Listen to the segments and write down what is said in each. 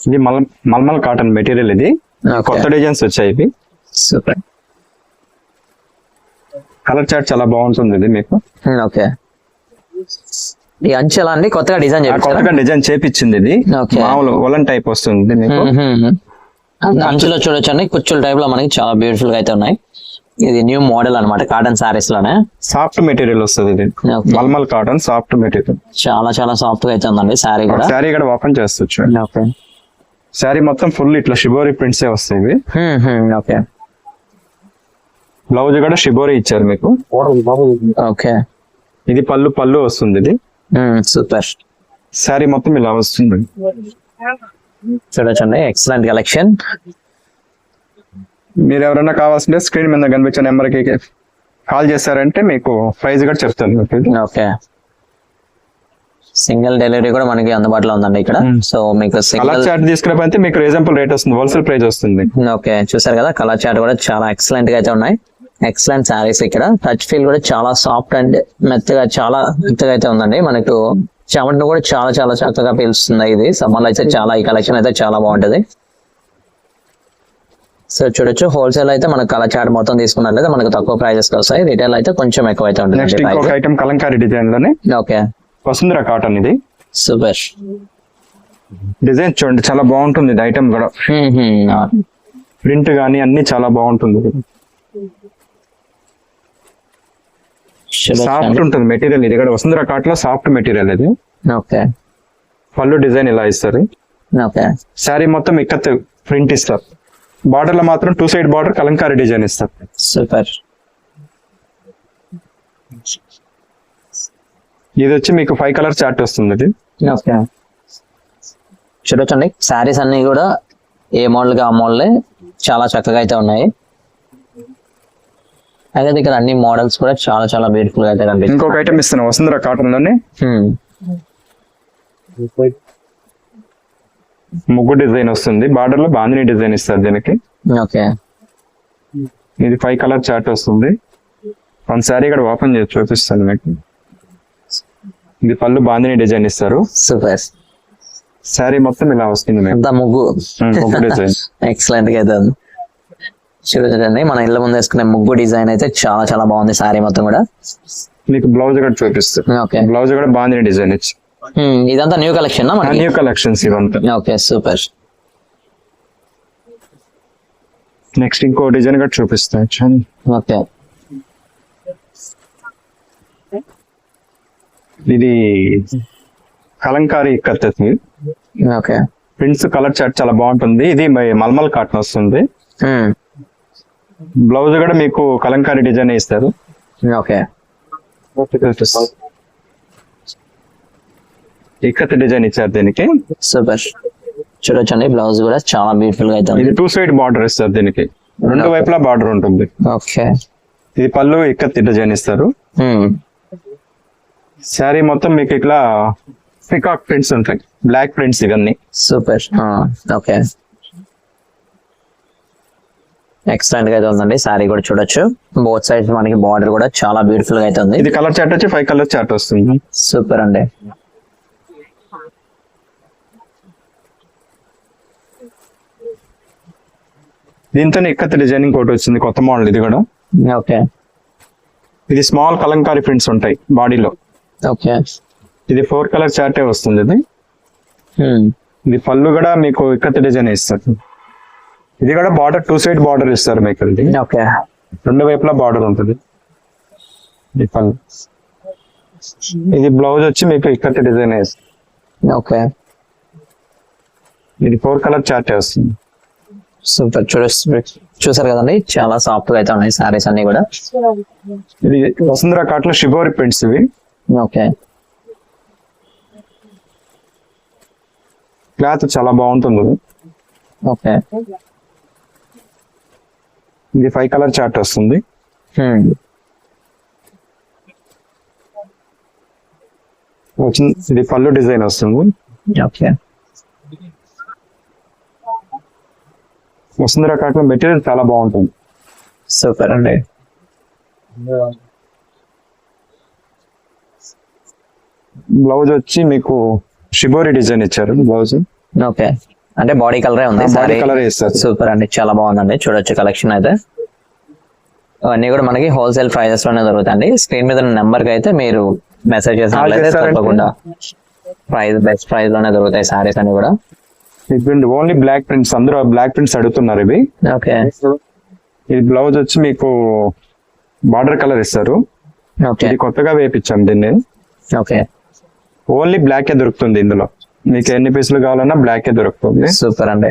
ఇది mulmul cotton material, ఇది కొత్త డిజైన్స్ వచ్చాయి ఇవి. సూపర్. కలర్ చార్ట్ చాలా బాగుంటుంది ఇది మీకు. ఓకే, ఈ అంచు ఎలా అండి? కొత్తగా డిజైన్ చేపించింది ఇది. మామూలు వలన్ టైప్ వస్తుంది మీకు. అంచులో చూడొచ్చండి కుచ్చుల టైప్ లో మనకి చాలా బ్యూటిఫుల్ గా అయితే ఉన్నాయి. ఇది న్యూ మోడల్ అన్నమాట, కాటన్ సారీస్ లోనే సాఫ్ట్ మెటీరియల్ వస్తుంది ఇది. మల్మల్ కాటన్ సాఫ్ట్ మెటీరియల్, చాలా చాలా సాఫ్ట్ గా అయితే ఉందండి సారీ కూడా. సారీ కూడా ఓపెన్ చేస్తొచ్చు. ఓకే, సారీ మొత్తం ఫుల్ ఇట్లా షిబోరి ప్రింట్స్ వస్తాయి. ఓకే, బ్లౌజ్ కూడా షిబోరి ఇచ్చారు మీకు. ఓకే, ఇది పళ్ళు వస్తుంది ఇది. సూపర్. సారీ మొత్తం ఇలా వస్తుంది. చూడొచ్చండి, ఎక్సలెంట్ కలెక్షన్. మీరు ఎవరైనా కావాల్సింటే స్క్రీన్ మీద కనిపించే నెంబర్ కి కాల్ చేశారంటే మీకు ప్రైస్ కూడా చెప్తాను. ఓకే, సింగిల్ డెలివరీ కూడా మనకి అందుబాటులో ఉందండి ఇక్కడ. సో మీకు కలర్ చార్ట్ తీసుకున్నప్పుడు మీకు రీజనబుల్ రేట్ వస్తుంది, హోల్సేల్ ప్రైస్ వస్తుంది. ఓకే, చూసారు కదా, కలర్ చార్ట్ కూడా చాలా ఎక్సలెంట్ గా అయితే ఉన్నాయి. ఎక్సలెంట్ సారీస్ ఇక్కడ. టచ్ ఫీల్ కూడా చాలా సాఫ్ట్ అండ్ చాలా మెత్తగా అయితే ఉందండి. మనకు చెమటను కూడా చాలా చాలా చక్కగా పీలుస్తుంది. ఇది సమ్మర్ లో అయితే చాలా, ఈ కలెక్షన్ అయితే చాలా బాగుంటది. సో చూడొచ్చు, హోల్సేల్ అయితే మనకు కలర్ చార్ట్ మొత్తం తీసుకున్నట్లయితే మనకు తక్కువ ప్రైజెస్ వస్తాయి. రిటైల్ అయితే కొంచెం ఎక్కువ అయితే ఉంటుంది. నెక్స్ట్ ఇంకొక ఐటమ్ కలంకారీ డిజైన్ లోనే. ఓకే, వసుంధర కాటన్ ఇది. సూపర్. డిజైన్ చూడండి చాలా బాగుంటుంది. ఇది ఐటమ్ కూడా ప్రింట్ గానీ అన్ని చాలా బాగుంటుంది. సాఫ్ట్ ఉంటుంది మెటీరియల్. ఇది కూడా వసుంధర కాటన్ లో సాఫ్ట్ మెటీరియల్ ఇది. ఓకే, పళ్ళు డిజైన్ ఇలా ఇస్తారు. ఓకే, శారీ మొత్తం ఇక్కత్ ప్రింట్ ఇస్తారు. బార్డర్ లో మాత్రం 2 సైడ్ బార్డర్ కలంకారీ డిజైన్ ఇస్తారు. సూపర్. ఇది వచ్చి మీకు 5 కలర్ చార్ట్ వస్తుంది ఇది. ఓకే, చూడొచ్చండి, శారీస్ అన్ని కూడా ఏ మోడల్ గా ఆ మోడల్ చాలా చక్కగా అయితే ఉన్నాయి. అయితే ఇక్కడ అన్ని మోడల్స్ కూడా చాలా చాలా బ్యూటిఫుల్ గా అయితే కనిపిస్తుంది. ఇంకొక ఐటమ్ ఇస్తున్నాను వసుంధర కాటన్ లోనే. ముగ్గు డిజైన్ వస్తుంది, బార్డర్ లో బాందిని డిజైన్ ఇస్తారు దీనికి. ఓకే, ఇది 5 కలర్ చార్ట్ వస్తుంది. వన్ సారీ ఇక్కడ ఓపెన్ చేసి చూపిస్తాను మీకు. ఇది పళ్ళు బాందిని డిజైన్ ఇస్తారు. సూపర్. సారీ మొత్తం ఇలా వస్తుంది ముగ్గు డిజైన్. ఎక్సలెంట్ గా అయితే ఉంది. చూడండి, మన ఇళ్ళ ముందు వేసుకునే ముగ్గు డిజైన్ అయితే చాలా చాలా బాగుంది. సారీ మొత్తం కూడా మీకు బ్లౌజ్ కూడా చూపిస్తుంది. ఓకే, బ్లౌజ్ కూడా బాందిని డిజైన్ ఇచ్చి. ఇదంతా న్యూ కలెక్షన్. న్యూ కలెక్షన్స్ ఇవంతా. Okay, super. నెక్స్ట్ ఇంకో డిజైన్ కూడా చూపిస్తాను. ఓకే, ఇది కలంకారీ కత్తెత్తి. ఓకే, ప్రింట్స్ కలర్ చార్ట్ చాలా బాగుంటుంది. ఇది మల్మల్ కాటన్ వస్తుంది. బ్లౌజ్ కూడా మీకు కలంకారీ డిజైన్ ఇస్తారు. ఓకే, ఇక్కత్ డిజైన్ ఇచ్చారు దీనికి. సూపర్. చూడొచ్చండి, బ్లౌజ్ కూడా చాలా బ్యూటిఫుల్ గా అయితే ఉంది. ఇది 2 సైడ్ బార్డర్ ఇస్తారు దీనికి, 2 వైపులా బార్డర్ ఉంటుంది. ఓకే, ఇది పళ్ళు ఇక్కత్ డిజైన్ ఇస్తారు. శారీ మొత్తం మీకు ఇట్లా పికాక్ ప్రింట్స్ ఉంటాయి, బ్లాక్ ప్రింట్స్ ఇవన్నీ. సూపర్. ఓకే, ఎక్సలెంట్ గా అయితే ఉందండి. సారీ కూడా చూడొచ్చు, బోత్ సైడ్స్ మనకి బార్డర్ కూడా చాలా బ్యూటిఫుల్ గా అయితే ఉంది. ఇది కలర్ చార్ట్ వచ్చి 5 కలర్ చార్ట్ వస్తుంది. సూపర్ అండి. దీంతో ఇక్కత్ డిజైనింగ్ కోట్ వచ్చింది, కొత్త మోడల్ ఇది కూడా. ఓకే, ఇది స్మాల్ కలంకారీ ప్రింట్స్ ఉంటాయి బాడీలో. ఓకే, ఇది 4 కలర్ చార్టే వస్తుంది ఇది. ఇది పళ్ళు కూడా మీకు ఇక్కత్ డిజైన్ ఇస్తారు. ఇది కూడా బార్డర్ 2 సైడ్ బార్డర్ ఇస్తారు మీకు. ఓకే, 2 వైపులా బార్డర్ ఉంటుంది. ఇది పళ్ళు. ఇది బ్లౌజ్ వచ్చి మీకు ఇక్కత్ డిజైన్ వేస్తుంది. ఓకే, ఇది 4 కలర్ చార్టే వస్తుంది. సూపర్. చూసారు కదండి, చాలా సాఫ్ట్ గా అయితే ఉన్నాయి సారీస్ అన్ని కూడా. ఇది వసుంధర కాటన్ షిబోరి ప్రింట్స్ ఇవి. ఓకే, క్లాత్ చాలా బాగుంటుంది. ఓకే, ఇది 5 కలర్ చార్ట్ వస్తుంది. ఇది పళ్ళు డిజైన్ వస్తుంది. ఓకే, వసుంధర కాటన్ మెటీరియల్ చాలా బాగుంటుంది. సూపర్ అండి. బ్లౌజ్ వచ్చి మీకు షిబోరి డిజైన్ ఇచ్చారు బ్లౌజ్. ఓకే, అంటే బాడీ కలరే ఉంది బాడీ సారీ. కలర్ ఇస్తారు. సూపర్ అండి, చాలా బాగుందండి. చూడొచ్చు కలెక్షన్ అయితే. అవన్నీ కూడా మనకి హోల్సేల్ ప్రైజెస్ లోనే దొరుకుతాయండి. స్క్రీన్ మీద నెంబర్ కి అయితే మీరు మెసేజ్ చేసినట్లయితే చేస్తారంటే- తప్పకుండా బెస్ట్ ప్రైస్ లోనే దొరుకుతాయి సారీస్ అన్ని కూడా. ఇవి ఓన్లీ బ్లాక్ ప్రింట్స్, అందరూ బ్లాక్ ప్రింట్స్ అడుగుతున్నారు ఇవి. ఓకే ఇది బ్లౌజ్ వచ్చి మీకు బార్డర్ కలర్ ఇస్తారు. ఓకే ఇది కొత్తగా వేపించాం దీన్ని. ఓకే ఓన్లీ బ్లాక్ ఏ దొరుకుతుంది ఇందులో. మీకు ఎన్ని పీసులు కావాలన్నా బ్లాక్ ఏ దొరుకుతుంది. సూపర్ అండి.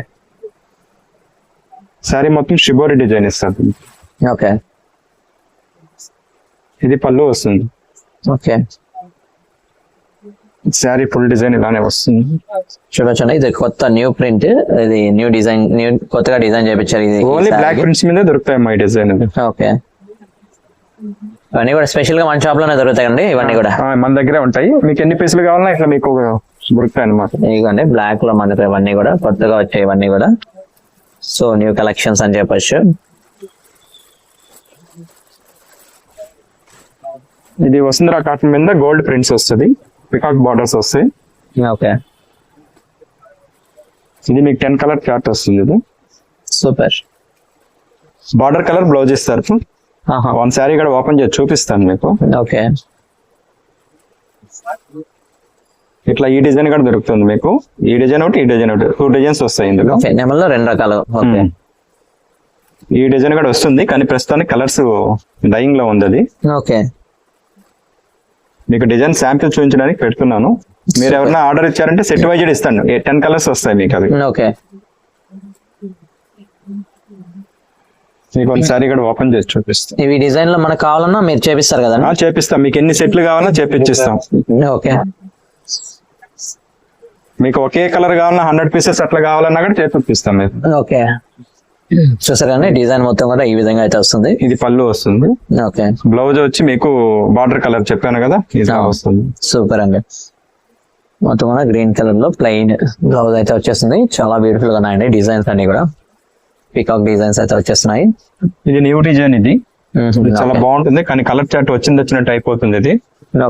సారీ మొత్తం షిబోరి డిజైన్ ఇస్తారు. ఓకే ఇది పళ్ళు వస్తుంది. ఓకే శారీ ఫుల్ డిజైన్ ఇలానే వస్తుంది. చూడొచ్చండి, ఇది కొత్త న్యూ ప్రింట్, ఇది న్యూ డిజైన్, కొత్తగా డిజైన్ చేయించారు ఇది. ఓన్లీ బ్లాక్ ప్రింట్స్ మీద దొరుకుతాయి మా డిజైన్. ఓకే, ఇవన్నీ కూడా స్పెషల్ గా మన షాప్ లోనే దొరుకుతాయండి ఇవన్నీ కూడా. మన దగ్గరే ఉంటాయి. మీకు ఎన్ని పీసులు కావాలన్నా ఇట్లా మీకు దొరుకుతాయి అన్నమాట. ఇదిగోండి బ్లాక్ లో మనకు ఇవన్నీ కూడా కొత్తగా వచ్చాయి ఇవన్నీ కూడా. సో న్యూ కలెక్షన్స్ అని చెప్పొచ్చు. ఇది వసుంధరా కాటన్ మీద గోల్డ్ ప్రింట్స్ వస్తుంది, పికాక్ బార్డర్స్ వస్తాయి. ఓకే ఇది మీకు 10 కలర్ చార్ట్ వస్తుంది. ఇది సూపర్. బార్డర్ కలర్ బ్లౌజ్ ఇస్తారు. వన్ శారీ కూడా ఓపెన్ చేసి చూపిస్తాను మీకు. ఓకే ఇట్లా ఈ డిజైన్ కూడా దొరుకుతుంది మీకు. ఈ డిజైన్ ఒకటి, ఈ డిజైన్ ఒకటి, 2 డిజైన్స్ వస్తాయి ఇందులో. ఓకే నెమల్లో 2 రకాలు. ఓకే ఈ డిజైన్ కూడా వస్తుంది, కానీ ప్రస్తుతానికి కలర్స్ డైయింగ్ లో ఉంది. అది ఓకే మీకు డిజైన్ శాంపిల్ చూపించడానికి పెడుతున్నాను. మీరు ఎవరైనా ఆర్డర్ ఇచ్చారంటే సెట్ వైజ్ ఇస్తాను. 10 కలర్స్ వస్తాయి మీకు. అది ఓకే మీకు ఒకసారి కూడా ఓపెన్ చేసి చూపిస్తాం. ఇవి డిజైన్ లో మనకు కావాలన్నా మీరు చేపిస్తారు కదండి? చేపిస్తాం. మీకు ఎన్ని సెట్లు కావాలన్నా చేపించిస్తాం. ఓకే మీకు ఒకే కలర్ కావాలన్నా 100 పీసెస్ అట్లా కావాలన్నా కూడా చేపిస్తాం మీకు. ఓకే చూసారు కానీ డిజైన్ మొత్తం కూడా ఈ విధంగా అయితే వస్తుంది. ఇది పళ్ళు వస్తుంది. ఓకే బ్లౌజ్ వచ్చి మీకు బార్డర్ కలర్ చెప్పాను కదా, ఇది వస్తుంది. సూపర్ అండి. మొత్తం కూడా గ్రీన్ కలర్ లో ప్లెయిన్ బ్లౌజ్ అయితే వచ్చేస్తుంది. చాలా బ్యూటిఫుల్ గా ఉన్నాయండి డిజైన్స్ అన్ని కూడా. పికాక్ డిజైన్స్ అయితే వచ్చేస్తున్నాయి. ఇది న్యూ డిజైన్. ఇది చాలా బాగుంటుంది, కానీ కలర్ చార్ట్ వచ్చినట్టు అయిపోతుంది ఇది.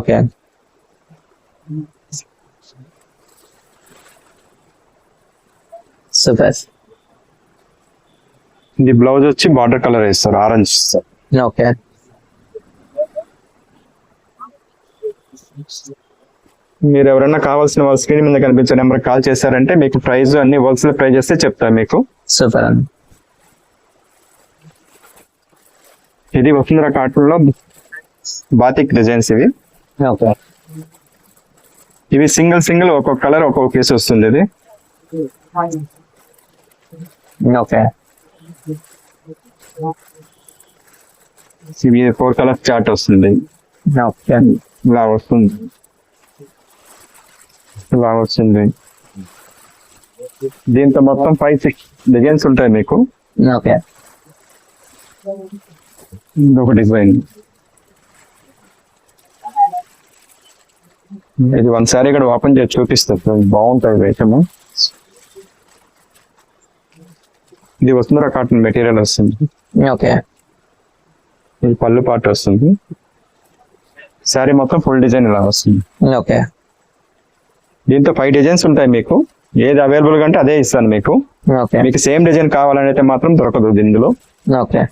Okay super. ఇది బ్లౌజ్ వచ్చి బార్డర్ కలర్ వేస్తారు, ఆరెంజ్ ఇస్తారు. ఓకే మీరు ఎవరైనా కావాల్సిన వాళ్ళ స్క్రీన్ మీద కనిపించే నెంబర్ కాల్ చేశారంటే మీకు ప్రైస్ అన్ని హోల్సేల్ ప్రైజెస్ చెప్తారు మీకు. సూపర్ అండి. ఇది వసుంధరా కాటన్ లో బాతిక్ డిజైన్స్ ఇవి. ఓకే ఇవి సింగిల్ ఒక్కొక్క కలర్ ఒక్కొక్క పీస్ వస్తుంది. ఇది ఓకే ఇవి 4 కలర్ చార్ట్ వస్తుంది. ఓకే ఇలా వస్తుంది, ఇలా వస్తుంది. దీంతో మొత్తం 5-6 డిజైన్స్ ఉంటాయి మీకు. ఓకే ఒక డిజైన్. ఇది వన్ సారీ కూడా ఓపెన్ చేసి చూపిస్తారు, బాగుంటుంది వేషము. ఇది వసుంధరా కాటన్ మెటీరియల్ వస్తుంది. ఓకే ఇది పళ్ళు పాటు వస్తుంది. శారీ మొత్తం ఫుల్ డిజైన్ ఇలా వస్తుంది. ఓకే దీంతో 5 డిజైన్స్ ఉంటాయి మీకు. ఏది అవైలబుల్ గా అంటే అదే ఇస్తాను మీకు. ఓకే మీకు సేమ్ డిజైన్ కావాలని అయితే మాత్రం దొరకదు ఇందులో. ఓకే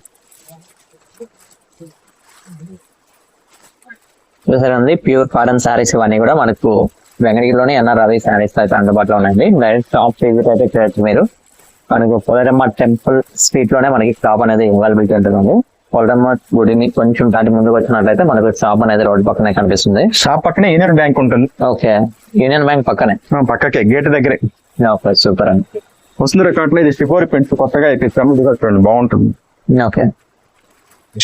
చూసారండి, ప్యూర్ కాటన్ శారీస్ ఇవన్నీ కూడా మనకు వెంకటగిరిలోనే ఎన్ఆర్ రవి శారీస్ అయితే అందుబాటులో ఉన్నాయండి. డైరెక్ట్ షాప్ విజిట్ అయితే చేయొచ్చు మీరు. మనకు పోలేరమ్మ టెంపుల్ స్ట్రీట్ లోనే మనకి షాప్ అనేది అవైలబిలిటీ ఉంటుందండి. పోలేరమ్మ గుడిని కొంచెం దాటి ముందుకు వచ్చినట్లయితే మనకు షాప్ అనేది రోడ్ పక్కనే కనిపిస్తుంది. షాప్ పక్కనే యూనియన్ బ్యాంక్ ఉంటుంది. ఓకే యూనియన్ బ్యాంక్ పక్కనే, పక్కకే గేట్ దగ్గరే. ఓకే సూపర్ అండి. వసుంధరా కాటన్ ఇది షిబోరి ప్రింట్స్ కొత్తగా అయిపోయింది, ఇది చూడండి బాగుంటుంది. ఓకే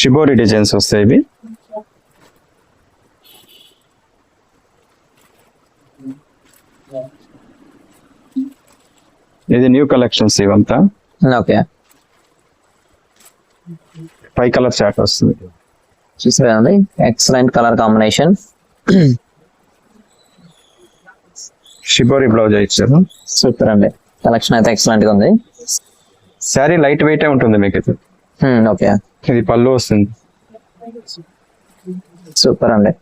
షిబోరి డిజైన్స్ వస్తాయి ఇవి. ఇది న్యూ కలెక్షన్స్ ఇవంతా. ఓకే 5 కలర్ చార్ట్ వస్తుంది. చూసారండి, excellent colour combination. Shibori blouse ఇచ్చారు. సూపర్ అండి, కలెక్షన్ అయితే ఎక్సలెంట్ గా ఉంది. శారీ లైట్ వెయిట్ ఉంటుంది మీకు. ఇది ఓకే ఇది పళ్ళు వస్తుంది. సూపర్ అండి.